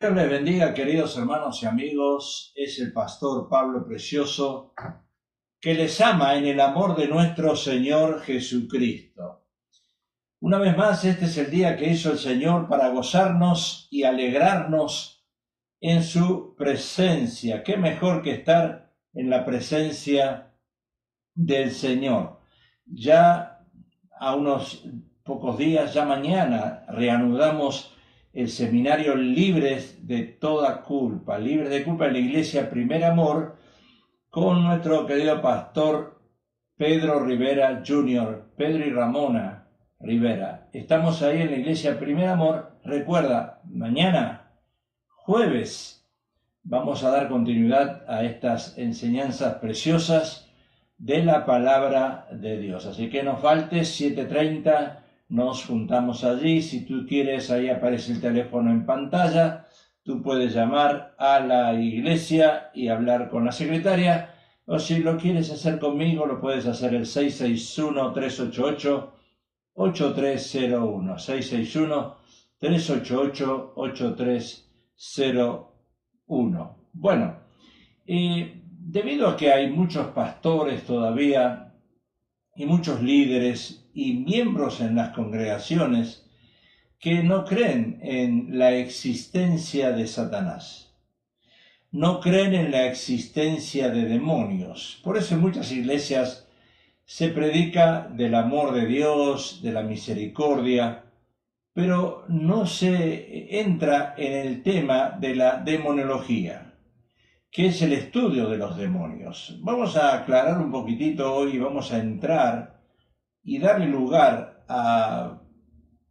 Dios les bendiga, queridos hermanos y amigos. Es el pastor Pablo Precioso que les ama en el amor de nuestro Señor Jesucristo. Una vez más, este es el día que hizo el Señor para gozarnos y alegrarnos en su presencia. Qué mejor que estar en la presencia del Señor. Ya a unos pocos días, ya mañana, reanudamos el seminario Libres de toda culpa, Libres de culpa en la Iglesia Primer Amor, con nuestro querido pastor Pedro Rivera Jr., Pedro y Ramona Rivera. Estamos ahí en la Iglesia Primer Amor. Recuerda, mañana, jueves, vamos a dar continuidad a estas enseñanzas preciosas de la palabra de Dios. Así que no faltes, 7:30, nos juntamos allí. Si tú quieres, ahí aparece el teléfono en pantalla. Tú puedes llamar a la iglesia y hablar con la secretaria. O si lo quieres hacer conmigo, lo puedes hacer el 661-388-8301. 661-388-8301. Bueno, debido a que hay muchos pastores todavía y muchos líderes y miembros en las congregaciones que no creen en la existencia de Satanás, no creen en la existencia de demonios. Por eso en muchas iglesias se predica del amor de Dios, de la misericordia, pero no se entra en el tema de la demonología, que es el estudio de los demonios. Vamos a aclarar un poquitito hoy, vamos a entrar y darle lugar a...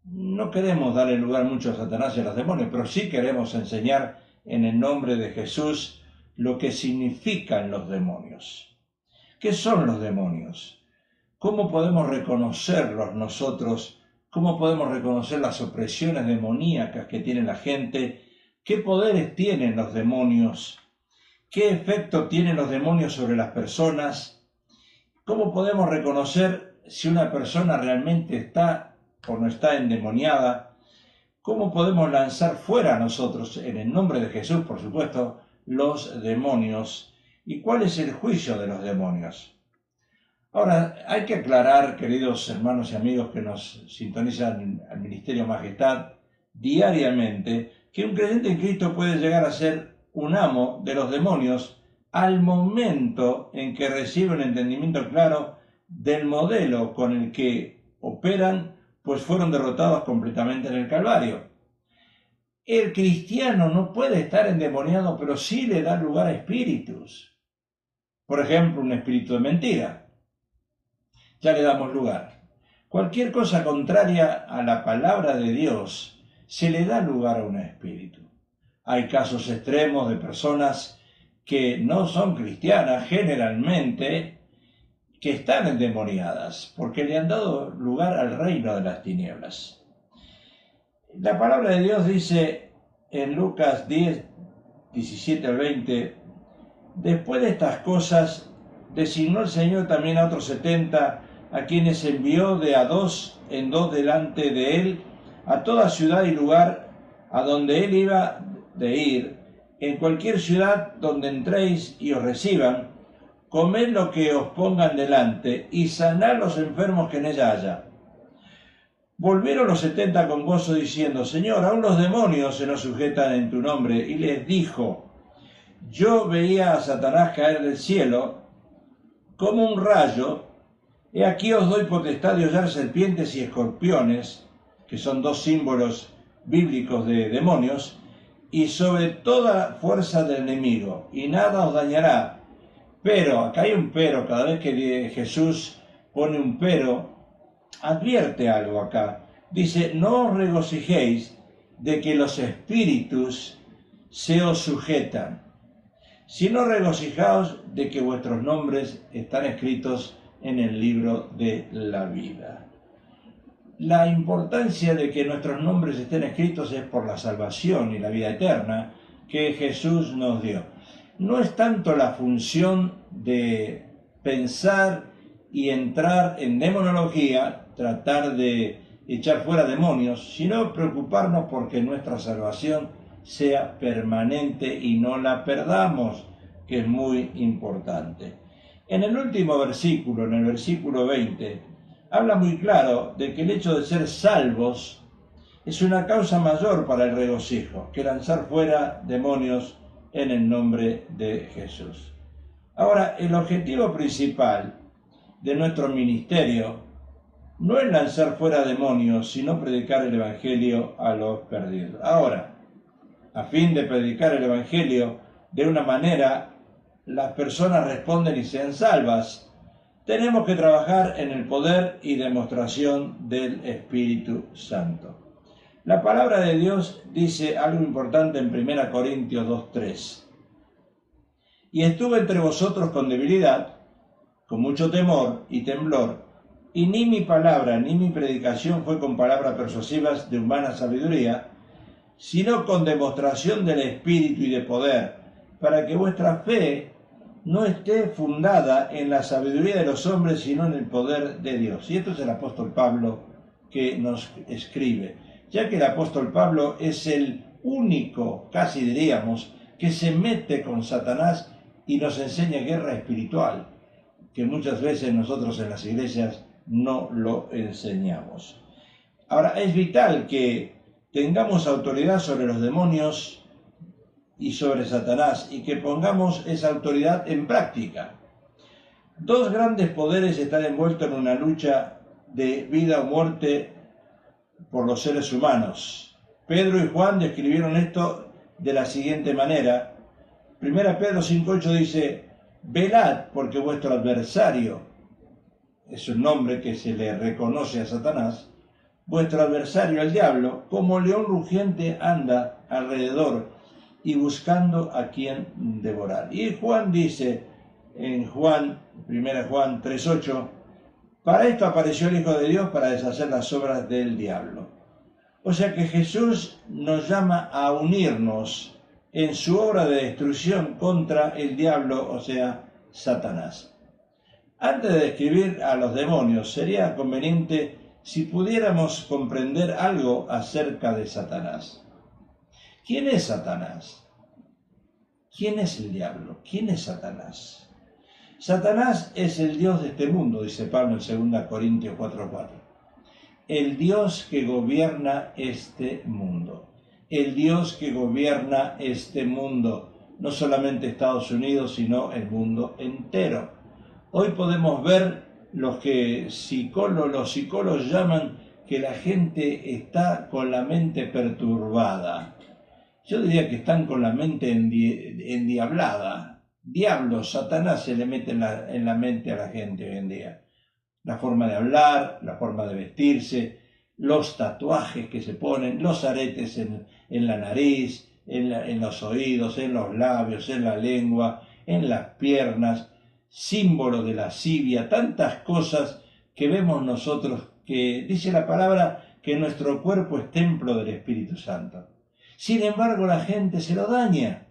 No queremos darle lugar mucho a Satanás y a los demonios, pero sí queremos enseñar en el nombre de Jesús lo que significan los demonios. ¿Qué son los demonios? ¿Cómo podemos reconocerlos nosotros? ¿Cómo podemos reconocer las opresiones demoníacas que tiene la gente? ¿Qué poderes tienen los demonios? ¿Qué efecto tienen los demonios sobre las personas? ¿Cómo podemos reconocer si una persona realmente está o no está endemoniada? ¿Cómo podemos lanzar fuera nosotros, en el nombre de Jesús, por supuesto, los demonios? ¿Y cuál es el juicio de los demonios? Ahora, hay que aclarar, queridos hermanos y amigos que nos sintonizan al Ministerio Majestad diariamente, que un creyente en Cristo puede llegar a ser un amo de los demonios al momento en que recibe un entendimiento claro del modelo con el que operan, pues fueron derrotados completamente en el Calvario. El cristiano no puede estar endemoniado, pero sí le da lugar a espíritus. Por ejemplo, un espíritu de mentira. Ya le damos lugar. Cualquier cosa contraria a la palabra de Dios, se le da lugar a un espíritu. Hay casos extremos de personas que no son cristianas generalmente, que están endemoniadas, porque le han dado lugar al reino de las tinieblas. La palabra de Dios dice en Lucas 10, 17 al 20, después de estas cosas, designó el Señor también a otros 70, a quienes envió de a dos en dos delante de él, a toda ciudad y lugar a donde él iba de ir. En cualquier ciudad donde entréis y os reciban, comed lo que os pongan delante y sanad los enfermos que en ella haya. Volvieron los 70 con gozo diciendo, Señor, aún los demonios se nos sujetan en tu nombre. Y les dijo, yo veía a Satanás caer del cielo como un rayo. He aquí os doy potestad de hollar serpientes y escorpiones, que son dos símbolos bíblicos de demonios, y sobre toda fuerza del enemigo, y nada os dañará. Pero, acá hay un pero, cada vez que Jesús pone un pero, advierte algo acá. Dice, no os regocijéis de que los espíritus se os sujetan, sino regocijaos de que vuestros nombres están escritos en el libro de la vida. La importancia de que nuestros nombres estén escritos es por la salvación y la vida eterna que Jesús nos dio. No es tanto la función de pensar y entrar en demonología, tratar de echar fuera demonios, sino preocuparnos porque nuestra salvación sea permanente y no la perdamos, que es muy importante. En el último versículo, en el versículo 20, habla muy claro de que el hecho de ser salvos es una causa mayor para el regocijo que lanzar fuera demonios en el nombre de Jesús. Ahora, el objetivo principal de nuestro ministerio no es lanzar fuera demonios, sino predicar el Evangelio a los perdidos. Ahora, a fin de predicar el Evangelio de una manera, las personas responden y sean salvas. Tenemos que trabajar en el poder y demostración del Espíritu Santo. La palabra de Dios dice algo importante en 1 Corintios 2:3. Y estuve entre vosotros con debilidad, con mucho temor y temblor, y ni mi palabra ni mi predicación fue con palabras persuasivas de humana sabiduría, sino con demostración del Espíritu y de poder, para que vuestra fe no esté fundada en la sabiduría de los hombres, sino en el poder de Dios. Y esto es el apóstol Pablo que nos escribe, ya que el apóstol Pablo es el único, casi diríamos, que se mete con Satanás y nos enseña guerra espiritual, que muchas veces nosotros en las iglesias no lo enseñamos. Ahora, es vital que tengamos autoridad sobre los demonios y sobre Satanás y que pongamos esa autoridad en práctica. Dos grandes poderes están envueltos en una lucha de vida o muerte por los seres humanos. Pedro y Juan describieron esto de la siguiente manera. 1 Pedro 5:8 dice: velad, porque vuestro adversario, es un nombre que se le reconoce a Satanás, vuestro adversario el diablo, como león rugiente anda alrededor y buscando a quien devorar. Y Juan dice en 1 Juan 3:8, para esto apareció el Hijo de Dios, para deshacer las obras del diablo. O sea que Jesús nos llama a unirnos en su obra de destrucción contra el diablo, o sea, Satanás. Antes de describir a los demonios, sería conveniente si pudiéramos comprender algo acerca de Satanás. ¿Quién es Satanás? ¿Quién es el diablo? ¿Quién es Satanás? Satanás es el Dios de este mundo, dice Pablo en 2 Corintios 4:4. El Dios que gobierna este mundo. El Dios que gobierna este mundo. No solamente Estados Unidos, sino el mundo entero. Hoy podemos ver los que los psicólogos llaman que la gente está con la mente perturbada. Yo diría que están con la mente endiablada. Diablo, Satanás se le mete en la mente a la gente hoy en día. La forma de hablar, la forma de vestirse, los tatuajes que se ponen, los aretes en la nariz, en los oídos, en los labios, en la lengua, en las piernas, símbolo de lascivia, tantas cosas que vemos nosotros, que dice la palabra que nuestro cuerpo es templo del Espíritu Santo. Sin embargo, la gente se lo daña.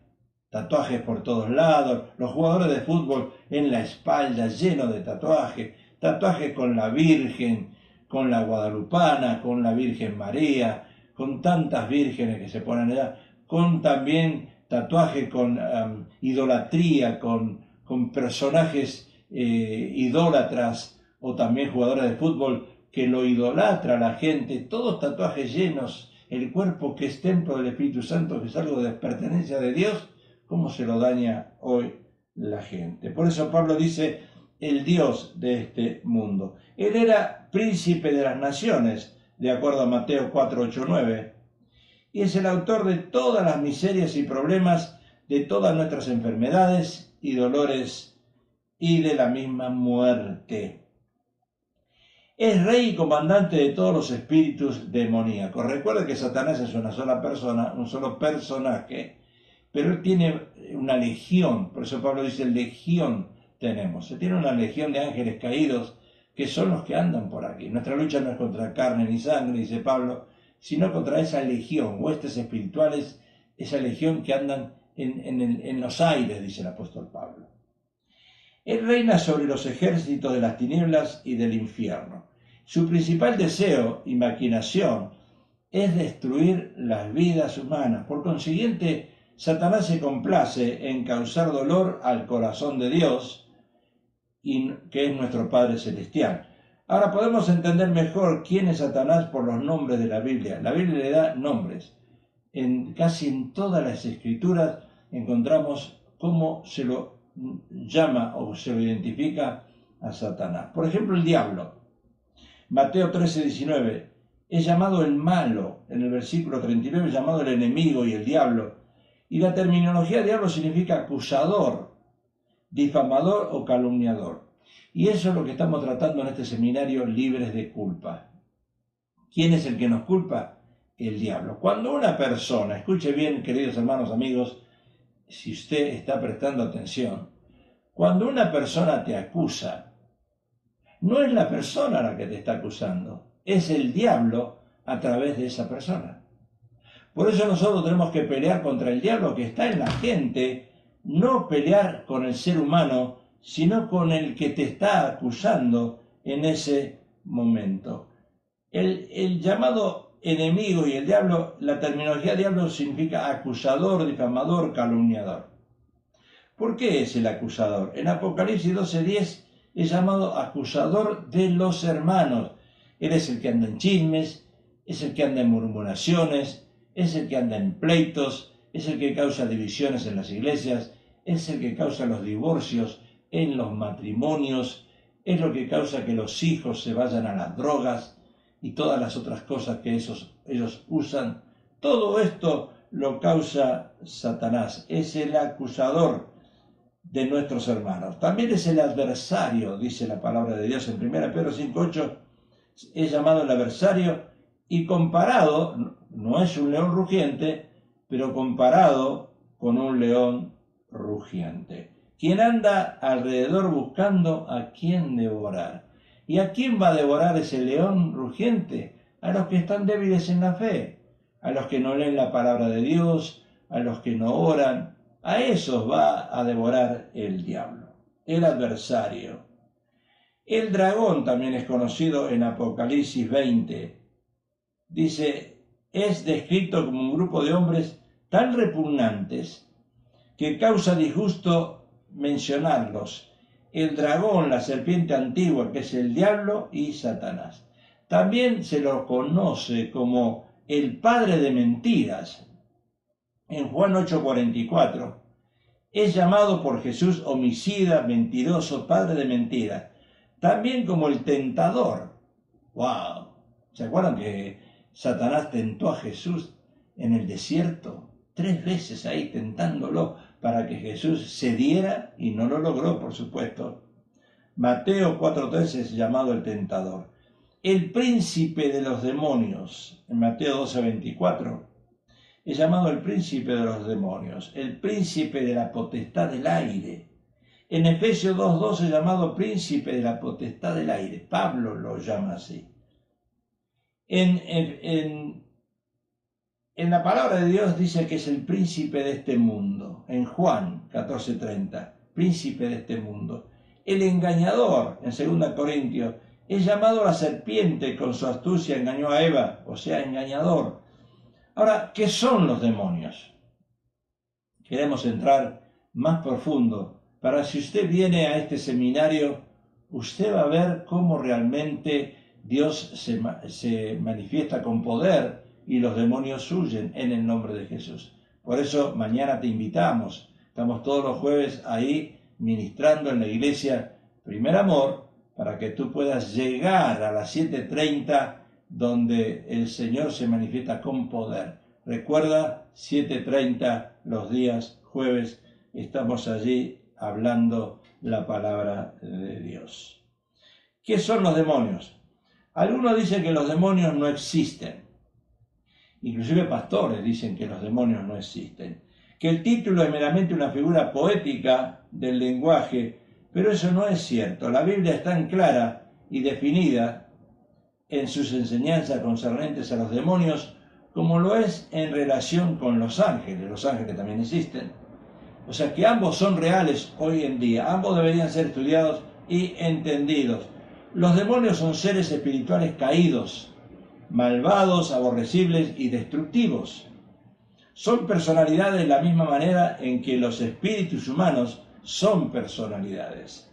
Tatuajes por todos lados, los jugadores de fútbol en la espalda llenos de tatuajes, tatuajes con la Virgen, con la Guadalupana, con la Virgen María, con tantas vírgenes que se ponen allá, con también tatuajes con idolatría, con personajes idólatras o también jugadores de fútbol que lo idolatra a la gente, todos tatuajes llenos, el cuerpo que es templo del Espíritu Santo, que es algo de pertenencia de Dios, cómo se lo daña hoy la gente. Por eso Pablo dice, el Dios de este mundo. Él era príncipe de las naciones, de acuerdo a Mateo 4, 8, 9, y es el autor de todas las miserias y problemas, de todas nuestras enfermedades y dolores y de la misma muerte. Es rey y comandante de todos los espíritus demoníacos. Recuerda que Satanás es una sola persona, un solo personaje, pero él tiene una legión, por eso Pablo dice legión tenemos. Se tiene una legión de ángeles caídos que son los que andan por aquí. Nuestra lucha no es contra carne ni sangre, dice Pablo, sino contra esa legión, huestes espirituales, esa legión que andan en los aires, dice el apóstol Pablo. Él reina sobre los ejércitos de las tinieblas y del infierno. Su principal deseo y maquinación es destruir las vidas humanas. Por consiguiente, Satanás se complace en causar dolor al corazón de Dios, que es nuestro Padre Celestial. Ahora podemos entender mejor quién es Satanás por los nombres de la Biblia. La Biblia le da nombres. Casi en todas las escrituras encontramos cómo se lo llama o se lo identifica a Satanás. Por ejemplo, el diablo. Mateo 13:19 es llamado el malo, en el versículo 39 es llamado el enemigo y el diablo. Y la terminología diablo significa acusador, difamador o calumniador. Y eso es lo que estamos tratando en este seminario, Libres de Culpa. ¿Quién es el que nos culpa? El diablo. Cuando una persona, escuche bien, queridos hermanos, amigos, si usted está prestando atención, cuando una persona te acusa, no es la persona la que te está acusando, es el diablo a través de esa persona. Por eso nosotros tenemos que pelear contra el diablo que está en la gente, no pelear con el ser humano, sino con el que te está acusando en ese momento. El llamado enemigo y el diablo, la terminología diablo significa acusador, difamador, calumniador. ¿Por qué es el acusador? En Apocalipsis 12:10 es llamado acusador de los hermanos. Él es el que anda en chismes, es el que anda en murmuraciones, es el que anda en pleitos, es el que causa divisiones en las iglesias, es el que causa los divorcios en los matrimonios, es lo que causa que los hijos se vayan a las drogas y todas las otras cosas que ellos usan. Todo esto lo causa Satanás, es el acusador de nuestros hermanos. También es el adversario, dice la palabra de Dios en 1 Pedro 5:8, es llamado el adversario y comparado, no es un león rugiente, pero comparado con un león rugiente, quien anda alrededor buscando a quién devorar. ¿Y a quién va a devorar ese león rugiente? A los que están débiles en la fe, a los que no leen la palabra de Dios, a los que no oran. A esos va a devorar el diablo, el adversario. El dragón también es conocido en Apocalipsis 20. Dice, es descrito como un grupo de hombres tan repugnantes que causa disgusto mencionarlos. El dragón, la serpiente antigua, que es el diablo y Satanás. También se lo conoce como el padre de mentiras. En Juan 8:44 es llamado por Jesús homicida, mentiroso, padre de mentiras. También como el tentador. ¡Wow! ¿Se acuerdan que Satanás tentó a Jesús en el desierto? 3 veces ahí tentándolo para que Jesús cediera y no lo logró, por supuesto. Mateo 4:13 es llamado el tentador. El príncipe de los demonios, en Mateo 12:24, es llamado el príncipe de los demonios, el príncipe de la potestad del aire. En Efesios 2:12 es llamado príncipe de la potestad del aire. Pablo lo llama así. En la palabra de Dios dice que es el príncipe de este mundo. En Juan 14:30, príncipe de este mundo. El engañador, en 2 Corintios, es llamado la serpiente, con su astucia engañó a Eva, o sea, engañador. Ahora, ¿qué son los demonios? Queremos entrar más profundo para si usted viene a este seminario, usted va a ver cómo realmente Dios se manifiesta con poder y los demonios huyen en el nombre de Jesús. Por eso mañana te invitamos. Estamos todos los jueves ahí ministrando en la iglesia Primer Amor para que tú puedas llegar a las 7:30 donde el Señor se manifiesta con poder. Recuerda, 7:30 los días jueves, estamos allí hablando la palabra de Dios. ¿Qué son los demonios? Algunos dicen que los demonios no existen. Inclusive pastores dicen que los demonios no existen. Que el título es meramente una figura poética del lenguaje, pero eso no es cierto. La Biblia es tan clara y definida en sus enseñanzas concernentes a los demonios como lo es en relación con los ángeles. Los ángeles también existen. O sea que ambos son reales hoy en día. Ambos deberían ser estudiados y entendidos. Los demonios son seres espirituales caídos malvados, aborrecibles y destructivos. Son personalidades de la misma manera en que los espíritus humanos son personalidades.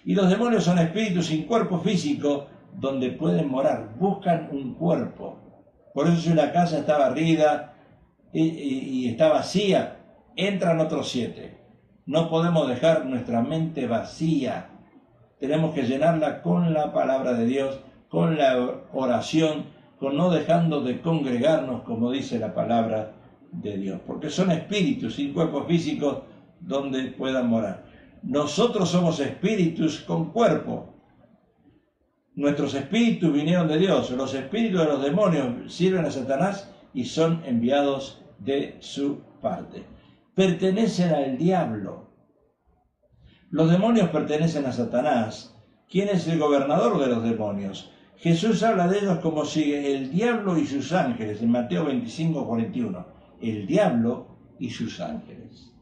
Y los demonios son espíritus sin cuerpo físico donde pueden morar, buscan un cuerpo. Por eso si una casa está barrida y está vacía, entran otros 7. No podemos dejar nuestra mente vacía. Tenemos que llenarla con la palabra de Dios, con la oración, con no dejando de congregarnos, como dice la palabra de Dios. Porque son espíritus sin cuerpo físico donde puedan morar. Nosotros somos espíritus con cuerpo. Nuestros espíritus vinieron de Dios. Los espíritus de los demonios sirven a Satanás y son enviados de su parte. Pertenecen al diablo. Los demonios pertenecen a Satanás, quien es el gobernador de los demonios. Jesús habla de ellos como si el diablo y sus ángeles, en Mateo 25:41, el diablo y sus ángeles.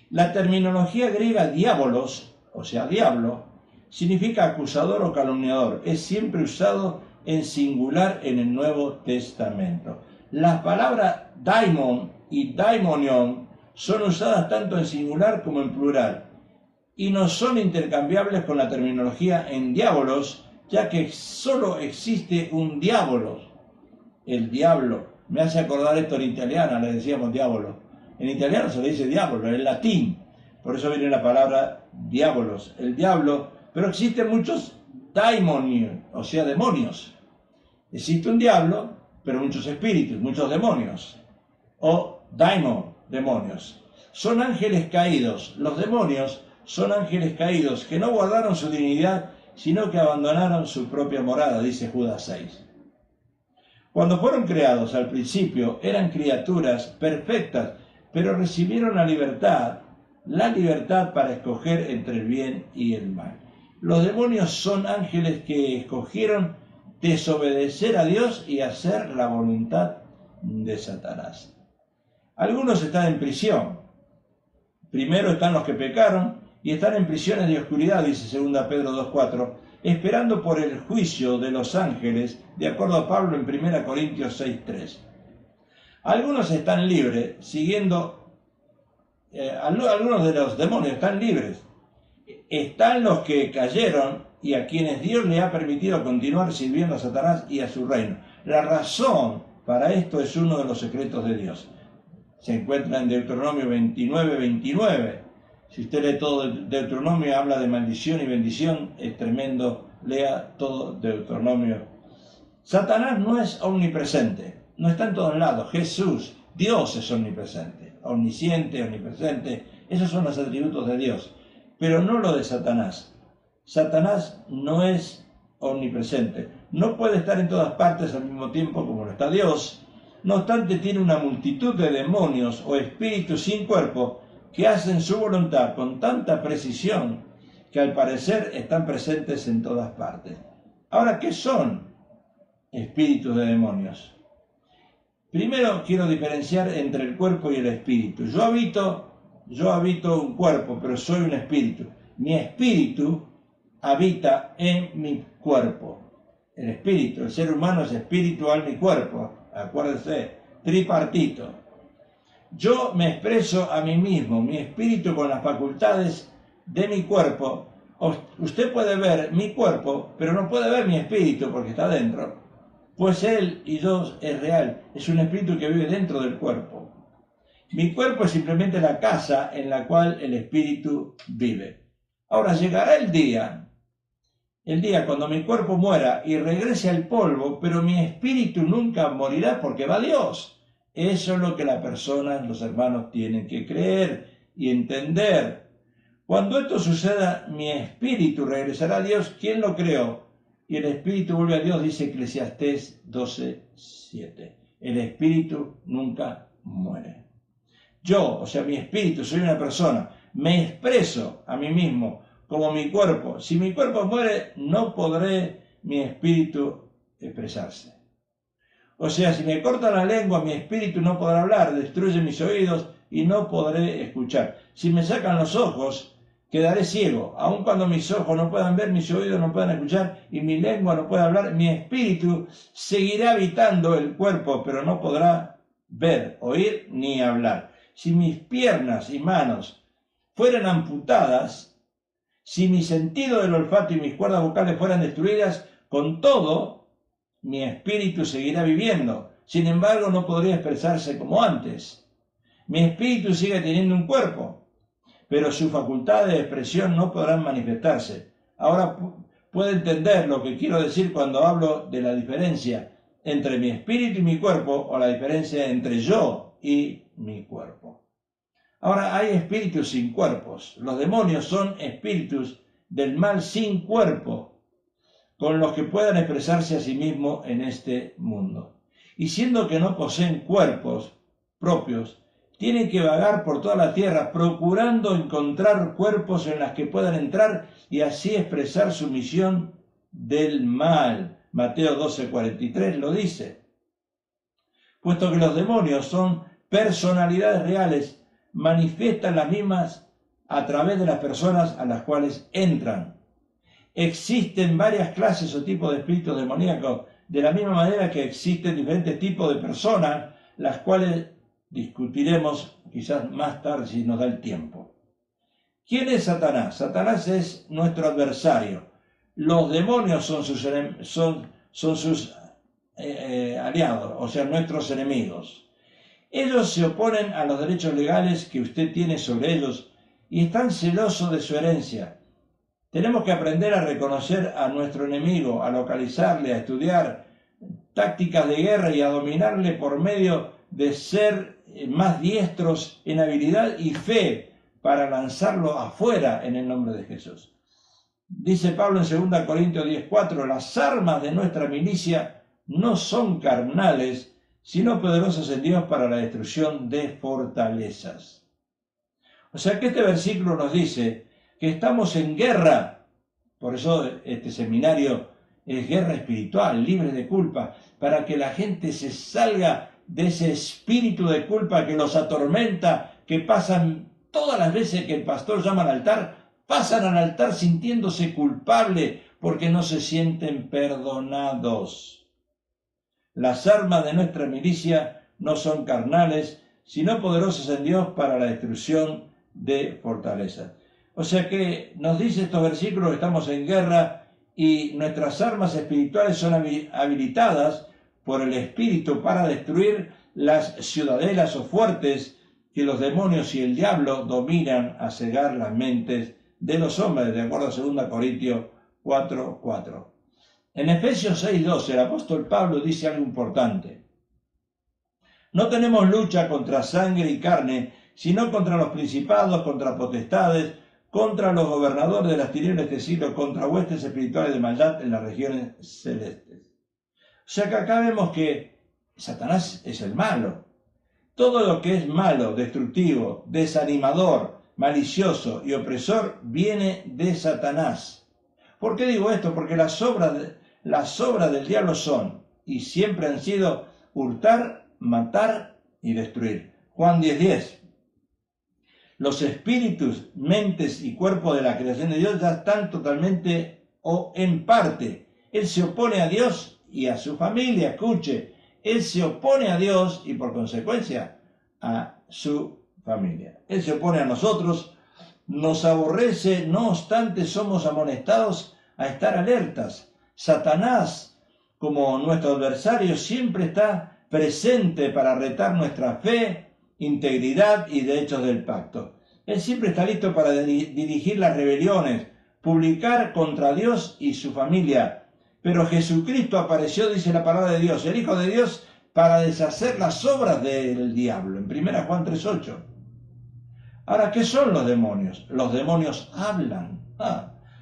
La terminología griega diabolos, o sea, diablo, significa acusador o calumniador. Es siempre usado en singular en el Nuevo Testamento. Las palabras daimon y daimonion son usadas tanto en singular como en plural y no son intercambiables con la terminología en diabolos, ya que solo existe un diablo, el diablo. Me hace acordar esto en italiano, le decíamos diablo. En italiano se le dice diablo, en latín, por eso viene la palabra diabolos, el diablo, pero existen muchos daimonios, o sea, demonios. Existe un diablo, pero muchos espíritus, muchos demonios, o daimon, demonios. Son ángeles caídos. Los demonios son ángeles caídos que no guardaron su dignidad, sino que abandonaron su propia morada, dice Judas 6. Cuando fueron creados al principio eran criaturas perfectas, pero recibieron la libertad para escoger entre el bien y el mal. Los demonios son ángeles que escogieron desobedecer a Dios y hacer la voluntad de Satanás. Algunos están en prisión. Primero están los que pecaron y están en prisiones de oscuridad, dice 2 Pedro 2:4, esperando por el juicio de los ángeles, de acuerdo a Pablo en 1 Corintios 6:3. Algunos están libres, algunos de los demonios están libres. Están los que cayeron y a quienes Dios le ha permitido continuar sirviendo a Satanás y a su reino. La razón para esto es uno de los secretos de Dios. Se encuentra en Deuteronomio 29:29. Si usted lee todo Deuteronomio, habla de maldición y bendición, es tremendo. Lea todo Deuteronomio. Satanás no es omnipresente, no está en todos lados. Jesús, Dios es omnipresente, omnisciente, omnipresente. Esos son los atributos de Dios, pero no lo de Satanás. Satanás no es omnipresente, no puede estar en todas partes al mismo tiempo como lo está Dios. No obstante, tiene una multitud de demonios o espíritus sin cuerpo que hacen su voluntad con tanta precisión que al parecer están presentes en todas partes. Ahora, ¿qué son espíritus de demonios? Primero quiero diferenciar entre el cuerpo y el espíritu. Yo habito un cuerpo, pero soy un espíritu. Mi espíritu habita en mi cuerpo. El espíritu, el ser humano es espíritu, alma y cuerpo. Acuérdense, tripartito. Yo me expreso a mí mismo, mi espíritu con las facultades de mi cuerpo. Usted puede ver mi cuerpo, pero no puede ver mi espíritu porque está dentro. Pues él y yo es real, es un espíritu que vive dentro del cuerpo. Mi cuerpo es simplemente la casa en la cual el espíritu vive. Ahora llegará el día cuando mi cuerpo muera y regrese al polvo, pero mi espíritu nunca morirá porque va a Dios. Eso es lo que las personas, los hermanos, tienen que creer y entender. Cuando esto suceda, mi espíritu regresará a Dios, quien lo creó, y el espíritu vuelve a Dios, dice Eclesiastés 12:7. El espíritu nunca muere. Yo, o sea, mi espíritu, soy una persona, me expreso a mí mismo como mi cuerpo. Si mi cuerpo muere, no podré mi espíritu expresarse. O sea, si me corta la lengua, mi espíritu no podrá hablar, destruye mis oídos y no podré escuchar. Si me sacan los ojos, quedaré ciego, aun cuando mis ojos no puedan ver, mis oídos no puedan escuchar y mi lengua no pueda hablar. Mi espíritu seguirá habitando el cuerpo, pero no podrá ver, oír ni hablar. Si mis piernas y manos fueran amputadas, si mi sentido del olfato y mis cuerdas vocales fueran destruidas, con todo, mi espíritu seguirá viviendo. Sin embargo, no podría expresarse como antes. Mi espíritu sigue teniendo un cuerpo, pero sus facultades de expresión no podrán manifestarse. Ahora puede entender lo que quiero decir cuando hablo de la diferencia entre mi espíritu y mi cuerpo, o la diferencia entre yo y mi cuerpo. Ahora, hay espíritus sin cuerpos. Los demonios son espíritus del mal sin cuerpo, con los que puedan expresarse a sí mismos en este mundo. Y siendo que no poseen cuerpos propios, tienen que vagar por toda la tierra procurando encontrar cuerpos en los que puedan entrar y así expresar su misión del mal. Mateo 12:43 lo dice. Puesto que los demonios son personalidades reales, manifiestan las mismas a través de las personas a las cuales entran. Existen varias clases o tipos de espíritus demoníacos, de la misma manera que existen diferentes tipos de personas, las cuales discutiremos quizás más tarde si nos da el tiempo. ¿Quién es Satanás? Satanás es nuestro adversario. Los demonios son sus aliados, o sea, nuestros enemigos. Ellos se oponen a los derechos legales que usted tiene sobre ellos y están celosos de su herencia. Tenemos que aprender a reconocer a nuestro enemigo, a localizarle, a estudiar tácticas de guerra y a dominarle por medio de ser más diestros en habilidad y fe para lanzarlo afuera en el nombre de Jesús. Dice Pablo en 2 Corintios 10:4, las armas de nuestra milicia no son carnales, sino poderosas en Dios para la destrucción de fortalezas. O sea que este versículo nos dice que estamos en guerra. Por eso este seminario es guerra espiritual, libre de culpa, para que la gente se salga de ese espíritu de culpa que los atormenta, que pasan todas las veces que el pastor llama al altar, pasan al altar sintiéndose culpable porque no se sienten perdonados. Las armas de nuestra milicia no son carnales, sino poderosas en Dios para la destrucción de fortalezas. O sea que nos dice estos versículos que estamos en guerra y nuestras armas espirituales son habilitadas por el Espíritu para destruir las ciudadelas o fuertes que los demonios y el diablo dominan a cegar las mentes de los hombres, de acuerdo a 2 Corintios 4:4. En Efesios 6:12 el apóstol Pablo dice algo importante. No tenemos lucha contra sangre y carne, sino contra los principados, contra potestades, contra los gobernadores de las tinieblas de este siglo, contra huestes espirituales de maldad en las regiones celestes. O sea que acá vemos que Satanás es el malo. Todo lo que es malo, destructivo, desanimador, malicioso y opresor viene de Satanás. ¿Por qué digo esto? Porque las obras del diablo son y siempre han sido hurtar, matar y destruir. Juan 10:10. Los espíritus, mentes y cuerpos de la creación de Dios ya están totalmente o en parte. Él se opone a Dios y a su familia. Escuche, él se opone a Dios y por consecuencia a su familia. Él se opone a nosotros, nos aborrece, no obstante somos amonestados a estar alertas. Satanás, como nuestro adversario, siempre está presente para retar nuestra fe, integridad y derechos del pacto. Él siempre está listo para dirigir las rebeliones, publicar contra Dios y su familia. Pero Jesucristo apareció, dice la palabra de Dios, el Hijo de Dios, para deshacer las obras del diablo, en 1 Juan 3:8. Ahora, ¿qué son los demonios? Los demonios hablan.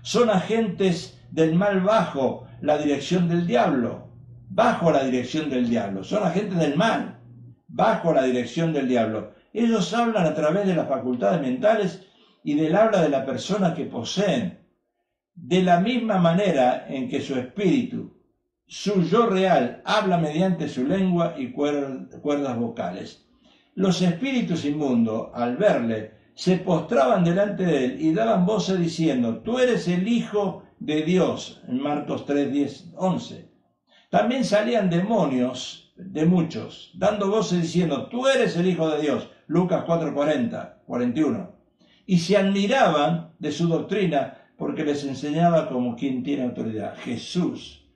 Son agentes del mal bajo la dirección del diablo. Bajo la dirección del diablo. Son agentes del mal, bajo la dirección del diablo. Ellos hablan a través de las facultades mentales y del habla de la persona que poseen. De la misma manera en que su espíritu, su yo real, habla mediante su lengua y cuerdas vocales. Los espíritus inmundos, al verle, se postraban delante de él y daban voces diciendo: tú eres el Hijo de Dios, en Marcos 3, 10, 11. También salían demonios de muchos, dando voces diciendo: tú eres el Hijo de Dios, Lucas 4, 40, 41. Y se admiraban de su doctrina, porque les enseñaba como quien tiene autoridad. Jesús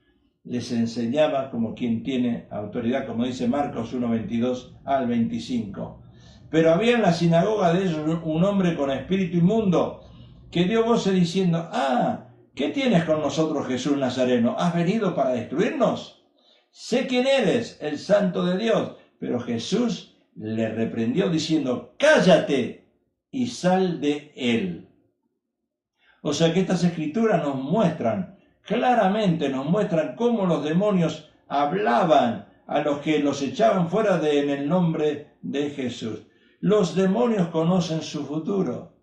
les enseñaba como quien tiene autoridad, como dice Marcos 1, 22 al 25. Pero había en la sinagoga de ellos un hombre con espíritu inmundo, que dio voces diciendo: ¿qué tienes con nosotros, Jesús Nazareno? ¿Has venido para destruirnos? Sé quién eres, el Santo de Dios. Pero Jesús le reprendió diciendo: cállate y sal de él. O sea que estas escrituras nos muestran, claramente nos muestran cómo los demonios hablaban a los que los echaban fuera en el nombre de Jesús. Los demonios conocen su futuro.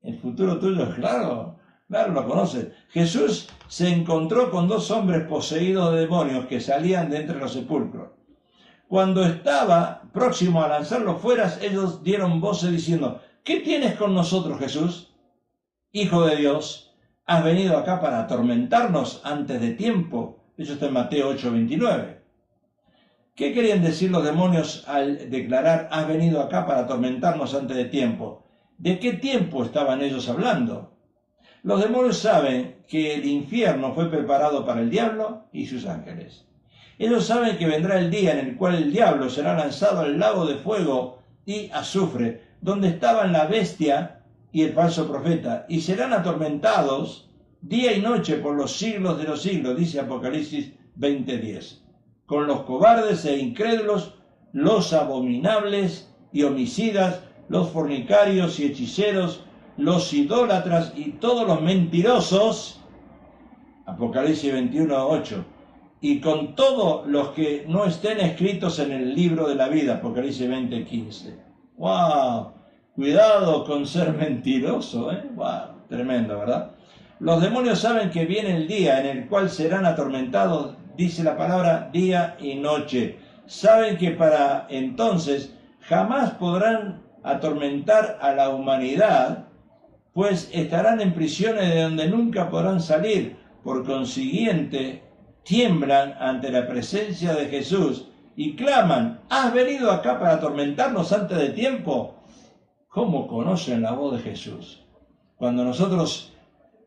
El futuro tuyo, claro lo conocen. Jesús se encontró con dos hombres poseídos de demonios que salían de entre los sepulcros. Cuando estaba próximo a lanzarlos fuera, ellos dieron voces diciendo: ¿qué tienes con nosotros, Jesús, Hijo de Dios? ¿Has venido acá para atormentarnos antes de tiempo? Eso está en Mateo 8, 29. ¿Qué querían decir los demonios al declarar: has venido acá para atormentarnos antes de tiempo? ¿De qué tiempo estaban ellos hablando? Los demonios saben que el infierno fue preparado para el diablo y sus ángeles. Ellos saben que vendrá el día en el cual el diablo será lanzado al lago de fuego y azufre, donde estaban la bestia y el falso profeta, y serán atormentados día y noche por los siglos de los siglos, dice Apocalipsis 20:10. Con los cobardes e incrédulos, los abominables y homicidas, los fornicarios y hechiceros, los idólatras y todos los mentirosos, Apocalipsis 21:8, y con todos los que no estén escritos en el libro de la vida, Apocalipsis 20:15. ¡Wow! Cuidado con ser mentiroso, ¿eh? ¡Wow! Tremendo, ¿verdad? Los demonios saben que viene el día en el cual serán atormentados, dice la palabra, día y noche. Saben que para entonces jamás podrán atormentar a la humanidad, pues estarán en prisiones de donde nunca podrán salir. Por consiguiente, tiemblan ante la presencia de Jesús y claman: ¿has venido acá para atormentarnos antes de tiempo? ¿Cómo conocen la voz de Jesús? Cuando nosotros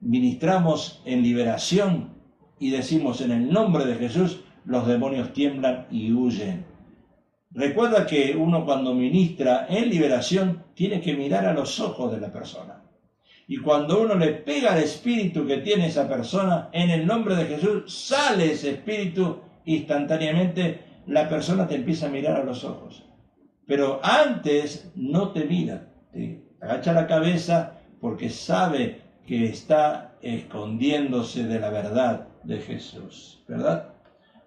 ministramos en liberación y decimos en el nombre de Jesús, los demonios tiemblan y huyen. Recuerda que uno, cuando ministra en liberación, tiene que mirar a los ojos de la persona. Y cuando uno le pega al espíritu que tiene esa persona, en el nombre de Jesús, sale ese espíritu instantáneamente. La persona te empieza a mirar a los ojos. Pero antes no te mira, te agacha la cabeza porque sabe que está escondiéndose de la verdad de Jesús, ¿verdad?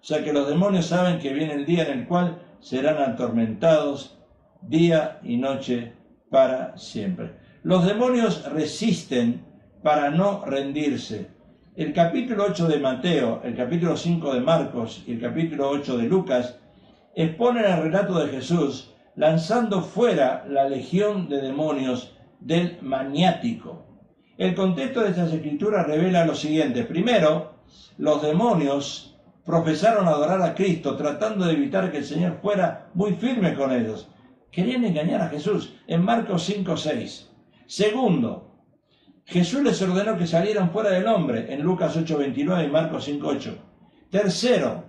O sea que los demonios saben que viene el día en el cual serán atormentados día y noche para siempre. Los demonios resisten para no rendirse. El capítulo 8 de Mateo, el capítulo 5 de Marcos y el capítulo 8 de Lucas exponen el relato de Jesús lanzando fuera la legión de demonios del maniático. El contexto de estas escrituras revela lo siguiente. Primero, los demonios profesaron adorar a Cristo, tratando de evitar que el Señor fuera muy firme con ellos. Querían engañar a Jesús en Marcos 5:6. Segundo, Jesús les ordenó que salieran fuera del hombre en Lucas 8:29 y Marcos 5:8. Tercero,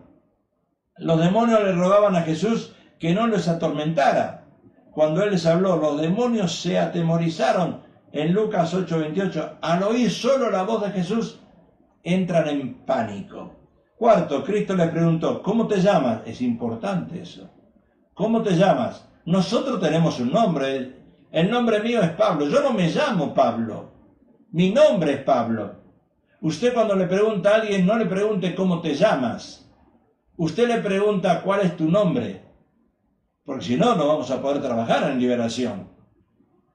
los demonios le rogaban a Jesús que no les atormentara. Cuando él les habló, los demonios se atemorizaron en Lucas 8:28. Al oír solo la voz de Jesús, entran en pánico. Cuarto, Cristo les preguntó: ¿cómo te llamas? Es importante eso. ¿Cómo te llamas? Nosotros tenemos un nombre. El nombre mío es Pablo. Yo no me llamo Pablo. Mi nombre es Pablo. Usted, cuando le pregunta a alguien, no le pregunte cómo te llamas. Usted le pregunta cuál es tu nombre. Porque si no, no vamos a poder trabajar en liberación.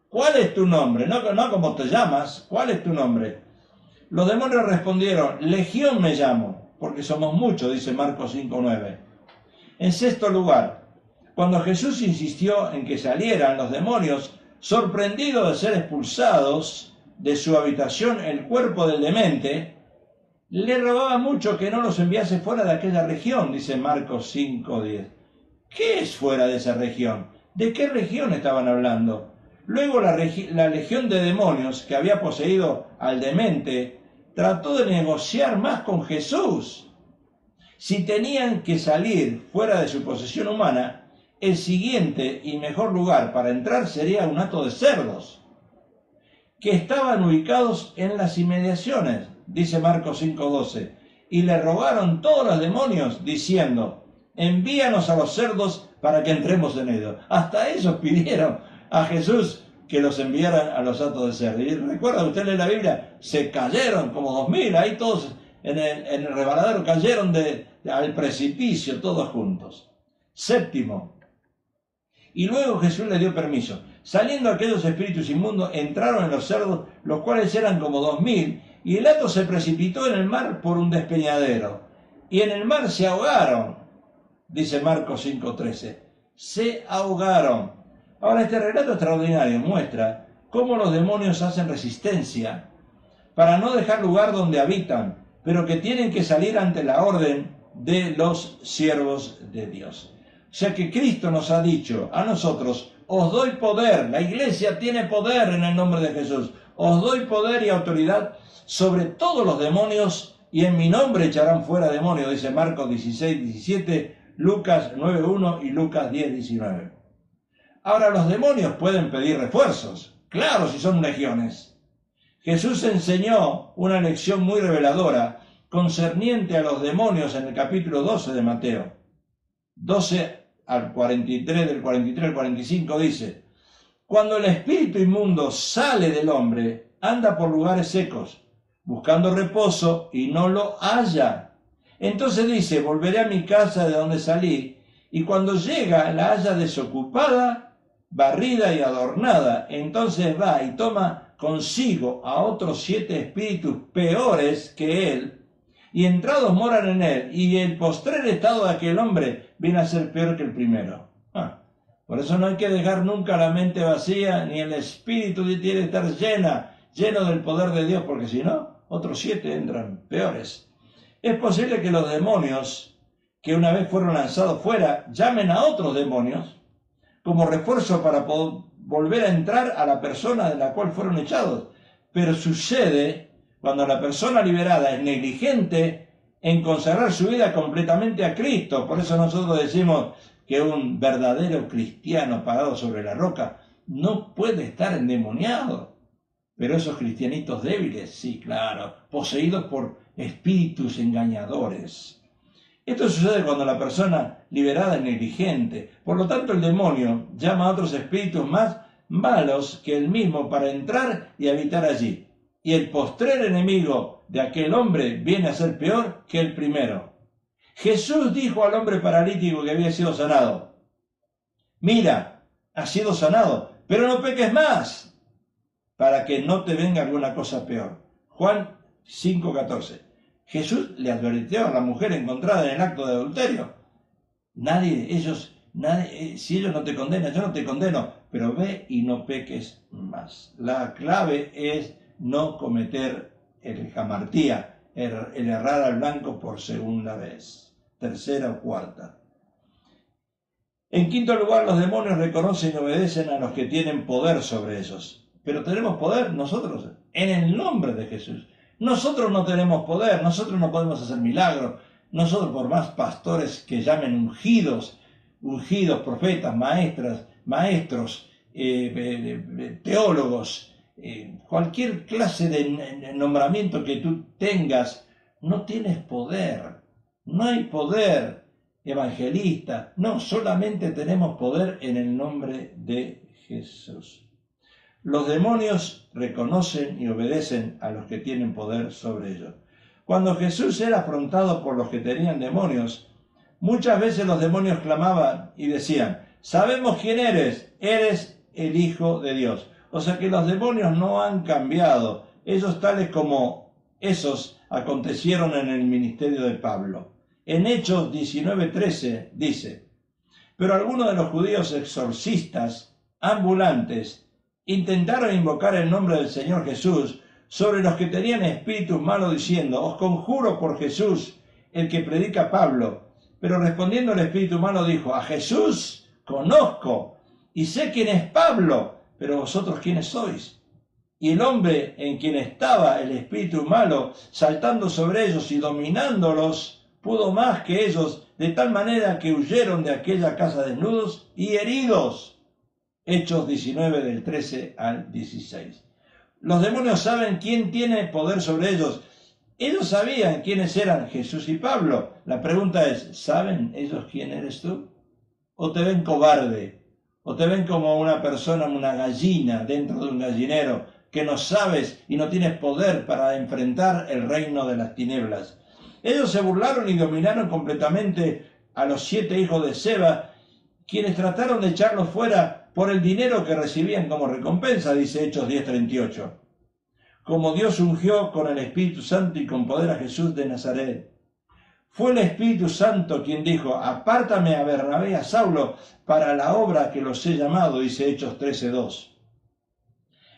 ¿Cuál es tu nombre? No cómo te llamas. ¿Cuál es tu nombre? Los demonios respondieron: Legión me llamo, porque somos muchos, dice Marcos 5:9. En sexto lugar, cuando Jesús insistió en que salieran, los demonios sorprendido de ser expulsados de su habitación el cuerpo del demente, le rogaba mucho que no los enviase fuera de aquella región, dice Marcos 5:10. ¿Qué es fuera de esa región? ¿De qué región estaban hablando? Luego la legión de demonios que había poseído al demente trató de negociar más con Jesús. Si tenían que salir fuera de su posesión humana, el siguiente y mejor lugar para entrar sería un hato de cerdos, que estaban ubicados en las inmediaciones, dice Marcos 5:12, y le rogaron todos los demonios, diciendo, envíanos a los cerdos para que entremos en ellos. Hasta ellos pidieron a Jesús que los enviaran a los hatos de cerdos. Y recuerda, usted lee la Biblia, se cayeron como 2000, ahí todos en el rebaladero cayeron al precipicio, todos juntos. Séptimo, y luego Jesús les dio permiso. Saliendo aquellos espíritus inmundos, entraron en los cerdos, los cuales eran como 2000, y el hato se precipitó en el mar por un despeñadero, y en el mar se ahogaron, dice Marcos 5:13. Se ahogaron. Ahora, este relato extraordinario muestra cómo los demonios hacen resistencia para no dejar lugar donde habitan, pero que tienen que salir ante la orden de los siervos de Dios. O sea que Cristo nos ha dicho a nosotros, os doy poder, la iglesia tiene poder en el nombre de Jesús, os doy poder y autoridad sobre todos los demonios y en mi nombre echarán fuera demonios, dice Marcos 16:17, Lucas 9:1 y Lucas 10:19. Ahora, los demonios pueden pedir refuerzos, claro, si son legiones. Jesús enseñó una lección muy reveladora concerniente a los demonios en el capítulo 12 de Mateo. 12 al 43, del 43 al 45 dice, cuando el espíritu inmundo sale del hombre, anda por lugares secos, buscando reposo y no lo halla. Entonces dice, volveré a mi casa de donde salí, y cuando llega la halla desocupada, barrida y adornada. Entonces va y toma consigo a otros 7 espíritus peores que él, y entrados moran en él, y el postrer estado de aquel hombre viene a ser peor que el primero. Por eso no hay que dejar nunca la mente vacía, ni el espíritu tiene que estar lleno del poder de Dios, porque si no, otros 7 entran peores. Es posible que los demonios que una vez fueron lanzados fuera llamen a otros demonios como refuerzo para poder volver a entrar a la persona de la cual fueron echados. Pero sucede cuando la persona liberada es negligente en consagrar su vida completamente a Cristo. Por eso nosotros decimos que un verdadero cristiano parado sobre la roca no puede estar endemoniado. Pero esos cristianitos débiles, sí, claro, poseídos por espíritus engañadores. Esto sucede cuando la persona liberada es negligente. Por lo tanto, el demonio llama a otros espíritus más malos que él mismo para entrar y habitar allí. Y el postrer enemigo de aquel hombre viene a ser peor que el primero. Jesús dijo al hombre paralítico que había sido sanado, mira, has sido sanado, pero no peques más, para que no te venga alguna cosa peor. Juan 5:14. Jesús le advirtió a la mujer encontrada en el acto de adulterio. Si ellos no te condenan, yo no te condeno, pero ve y no peques más. La clave es no cometer el jamartía, el errar al blanco por segunda vez, tercera o cuarta. En quinto lugar, los demonios reconocen y obedecen a los que tienen poder sobre ellos. Pero tenemos poder nosotros, en el nombre de Jesús. Nosotros no tenemos poder, nosotros no podemos hacer milagros. Nosotros, por más pastores que llamen ungidos, profetas, maestros, teólogos, cualquier clase de nombramiento que tú tengas, no tienes poder. No hay poder evangelista. No, solamente tenemos poder en el nombre de Jesús. Los demonios reconocen y obedecen a los que tienen poder sobre ellos. Cuando Jesús era afrontado por los que tenían demonios, muchas veces los demonios clamaban y decían, sabemos quién eres el Hijo de Dios. O sea que los demonios no han cambiado. Ellos tales como esos acontecieron en el ministerio de Pablo. En Hechos 19:13 dice, pero algunos de los judíos exorcistas ambulantes intentaron invocar el nombre del Señor Jesús sobre los que tenían espíritus malos, diciendo: os conjuro por Jesús, el que predica Pablo. Pero respondiendo el espíritu malo dijo: a Jesús conozco y sé quién es Pablo, pero vosotros quiénes sois. Y el hombre en quien estaba el espíritu malo, saltando sobre ellos y dominándolos, pudo más que ellos, de tal manera que huyeron de aquella casa desnudos y heridos. Hechos 19 del 13 al 16. Los demonios saben quién tiene poder sobre ellos. Ellos sabían quiénes eran Jesús y Pablo. La pregunta es: ¿saben ellos quién eres tú? ¿O te ven cobarde? ¿O te ven como una persona, una gallina dentro de un gallinero, que no sabes y no tienes poder para enfrentar el reino de las tinieblas? Ellos se burlaron y dominaron completamente a los 7 hijos de Seba, quienes trataron de echarlos fuera por el dinero que recibían como recompensa, dice Hechos 10:38. Como Dios ungió con el Espíritu Santo y con poder a Jesús de Nazaret. Fue el Espíritu Santo quien dijo: apártame a Bernabé y a Saulo para la obra que los he llamado, dice Hechos 13:2.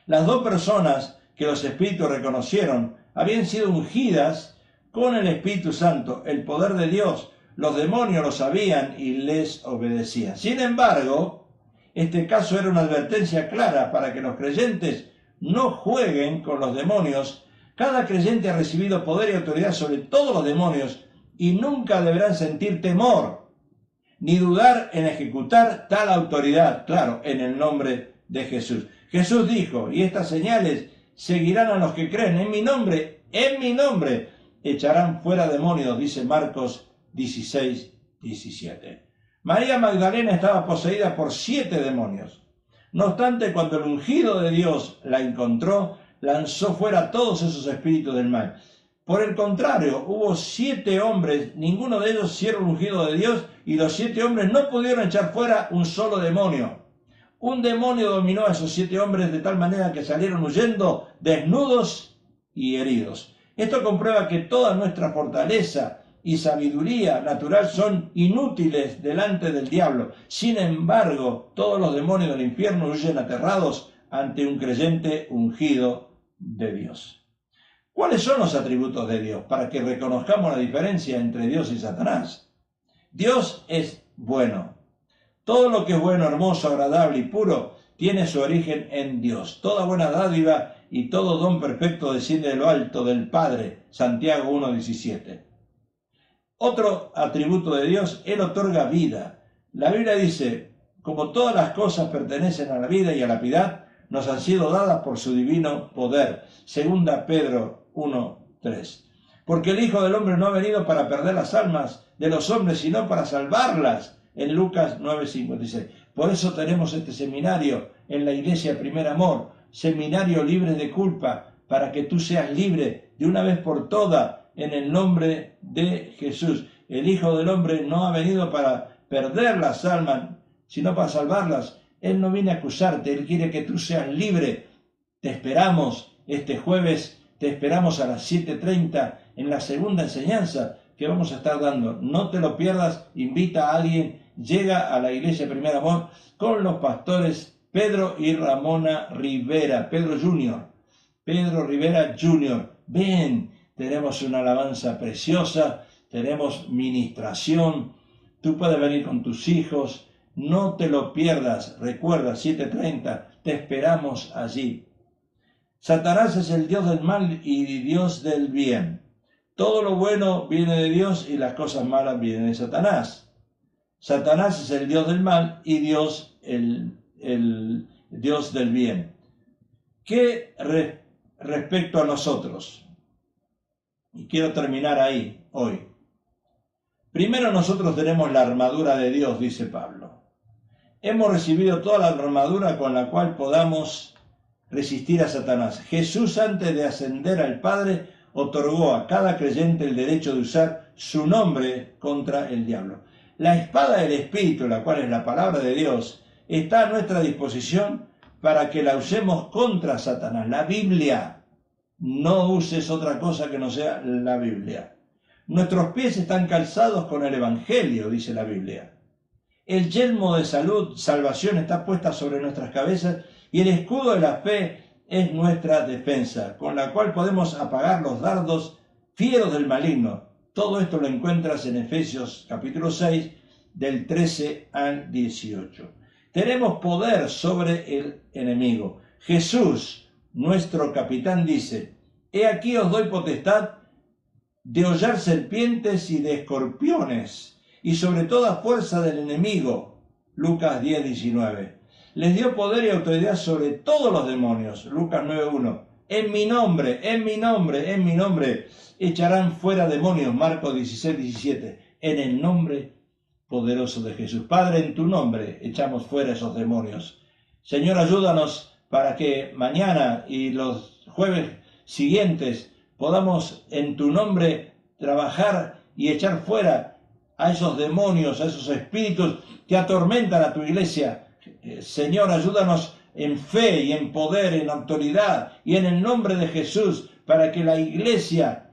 Las 2 personas que los espíritus reconocieron habían sido ungidas con el Espíritu Santo, el poder de Dios. Los demonios lo sabían y les obedecían. Sin embargo, este caso era una advertencia clara para que los creyentes no jueguen con los demonios. Cada creyente ha recibido poder y autoridad sobre todos los demonios y nunca deberán sentir temor ni dudar en ejecutar tal autoridad, claro, en el nombre de Jesús. Jesús dijo: y estas señales seguirán a los que creen en mi nombre, echarán fuera demonios, dice Marcos 16:17. María Magdalena estaba poseída por 7 demonios. No obstante, cuando el ungido de Dios la encontró, lanzó fuera todos esos espíritus del mal. Por el contrario, hubo 7 hombres, ninguno de ellos era ungido de Dios, y los 7 hombres no pudieron echar fuera un solo demonio. Un demonio dominó a esos 7 hombres de tal manera que salieron huyendo desnudos y heridos. Esto comprueba que toda nuestra fortaleza y sabiduría natural son inútiles delante del diablo. Sin embargo, todos los demonios del infierno huyen aterrados ante un creyente ungido de Dios. ¿Cuáles son los atributos de Dios? Para que reconozcamos la diferencia entre Dios y Satanás. Dios es bueno. Todo lo que es bueno, hermoso, agradable y puro tiene su origen en Dios. Toda buena dádiva y todo don perfecto desciende de lo alto del Padre. Santiago 1:17. Otro atributo de Dios: Él otorga vida. La Biblia dice: como todas las cosas pertenecen a la vida y a la piedad, nos han sido dadas por su divino poder. Segunda Pedro 1:3. Porque el Hijo del Hombre no ha venido para perder las almas de los hombres, sino para salvarlas. En Lucas 9:56. Por eso tenemos este seminario en la Iglesia Primer Amor, seminario libre de culpa, para que tú seas libre de una vez por todas en el nombre de Jesús. El Hijo del Hombre no ha venido para perder las almas, sino para salvarlas. Él no viene a acusarte, Él quiere que tú seas libre. Te esperamos este jueves, te esperamos a las 7:30 en la segunda enseñanza que vamos a estar dando. No te lo pierdas, invita a alguien, llega a la Iglesia Primer Amor con los pastores Pedro y Ramona Rivera, Pedro Rivera Jr. Ven, tenemos una alabanza preciosa, tenemos ministración, tú puedes venir con tus hijos, no te lo pierdas. Recuerda, 7:30, te esperamos allí. Satanás es el Dios del mal y Dios del bien. Todo lo bueno viene de Dios y las cosas malas vienen de Satanás. Satanás es el Dios del mal y Dios el Dios del bien. ¿Qué respecto a nosotros? Y quiero terminar ahí hoy. Primero, nosotros tenemos la armadura de Dios, dice Pablo. Hemos recibido toda la armadura con la cual podamos resistir a Satanás. Jesús, antes de ascender al Padre, otorgó a cada creyente el derecho de usar su nombre contra el diablo. La espada del Espíritu, la cual es la palabra de Dios, está a nuestra disposición para que la usemos contra Satanás. La Biblia. No uses otra cosa que no sea la Biblia. Nuestros pies están calzados con el Evangelio, dice la Biblia. El yelmo de salvación está puesta sobre nuestras cabezas Y el escudo de la fe es nuestra defensa, con la cual podemos apagar los dardos fieros del maligno. Todo esto lo encuentras en Efesios capítulo 6, del 13 al 18. Tenemos poder sobre el enemigo. Jesús, nuestro capitán, dice: he aquí os doy potestad de hollar serpientes y de escorpiones, y sobre toda fuerza del enemigo. Lucas 10, 19. Les dio poder y autoridad sobre todos los demonios. Lucas 9, 1. En mi nombre, echarán fuera demonios. Marcos 16, 17. En el nombre poderoso de Jesús. Padre, en tu nombre echamos fuera esos demonios. Señor, ayúdanos para que mañana y los jueves siguientes podamos en tu nombre trabajar y echar fuera a esos demonios, a esos espíritus que atormentan a tu iglesia. Señor, ayúdanos en fe y en poder, en autoridad y en el nombre de Jesús, para que la iglesia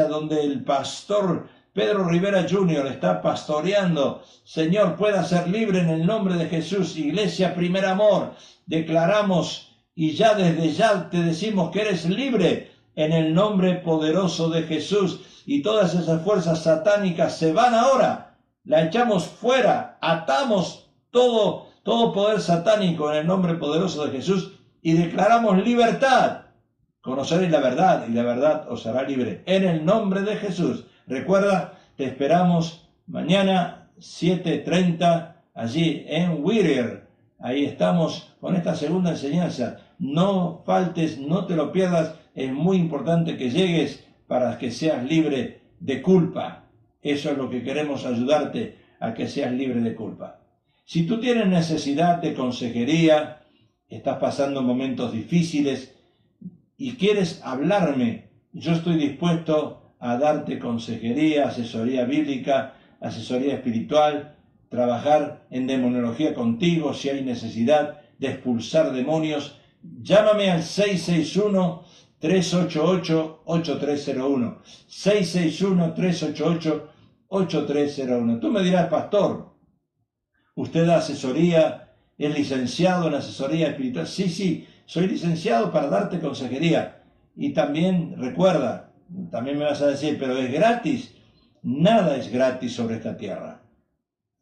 donde el pastor Pedro Rivera Jr. está pastoreando, Señor, pueda ser libre en el nombre de Jesús. Iglesia Primer Amor, declaramos y ya desde ya te decimos que eres libre en el nombre poderoso de Jesús, y todas esas fuerzas satánicas se van ahora, la echamos fuera, atamos todo poder satánico en el nombre poderoso de Jesús y declaramos libertad. Conoceréis la verdad y la verdad os hará libre en el nombre de Jesús. Recuerda, te esperamos mañana 7:30 allí en Whittier. Ahí estamos con esta segunda enseñanza. No faltes, no te lo pierdas. Es muy importante que llegues para que seas libre de culpa. Eso es lo que queremos ayudarte, a que seas libre de culpa. Si tú tienes necesidad de consejería, estás pasando momentos difíciles y quieres hablarme, yo estoy dispuesto a darte consejería, asesoría bíblica, asesoría espiritual, trabajar en demonología contigo si hay necesidad de expulsar demonios. Llámame al 661-388-8301. 661-388-8301. Tú me dirás, pastor, ¿usted da asesoría? ¿Es licenciado en asesoría espiritual? Sí, soy licenciado para darte consejería. Y también, recuerda, también me vas a decir, pero es gratis. Nada es gratis sobre esta tierra.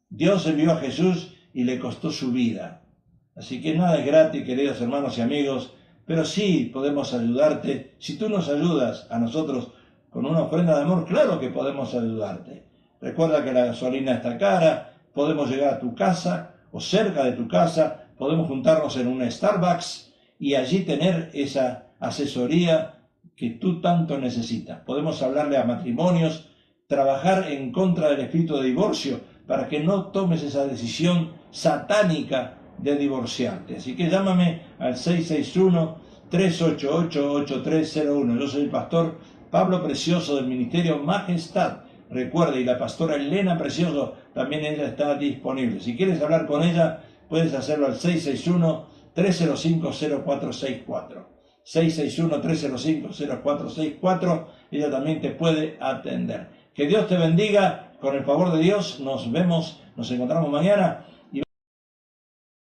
Dios envió a Jesús y le costó su vida. Así que nada es gratis, queridos hermanos y amigos, pero sí podemos ayudarte. Si tú nos ayudas a nosotros con una ofrenda de amor, claro que podemos ayudarte. Recuerda que la gasolina está cara, podemos llegar a tu casa o cerca de tu casa, podemos juntarnos en un Starbucks y allí tener esa asesoría que tú tanto necesitas. Podemos hablarle a matrimonios, trabajar en contra del espíritu de divorcio para que no tomes esa decisión satánica de divorciarte. Así que llámame al 661-388-8301. Yo soy el pastor Pablo Precioso del Ministerio Majestad. Recuerda, y la pastora Elena Precioso, también ella está disponible. Si quieres hablar con ella, puedes hacerlo al 661-305-0464. 661-305-0464. Ella también te puede atender. Que Dios te bendiga. Con el favor de Dios, nos encontramos mañana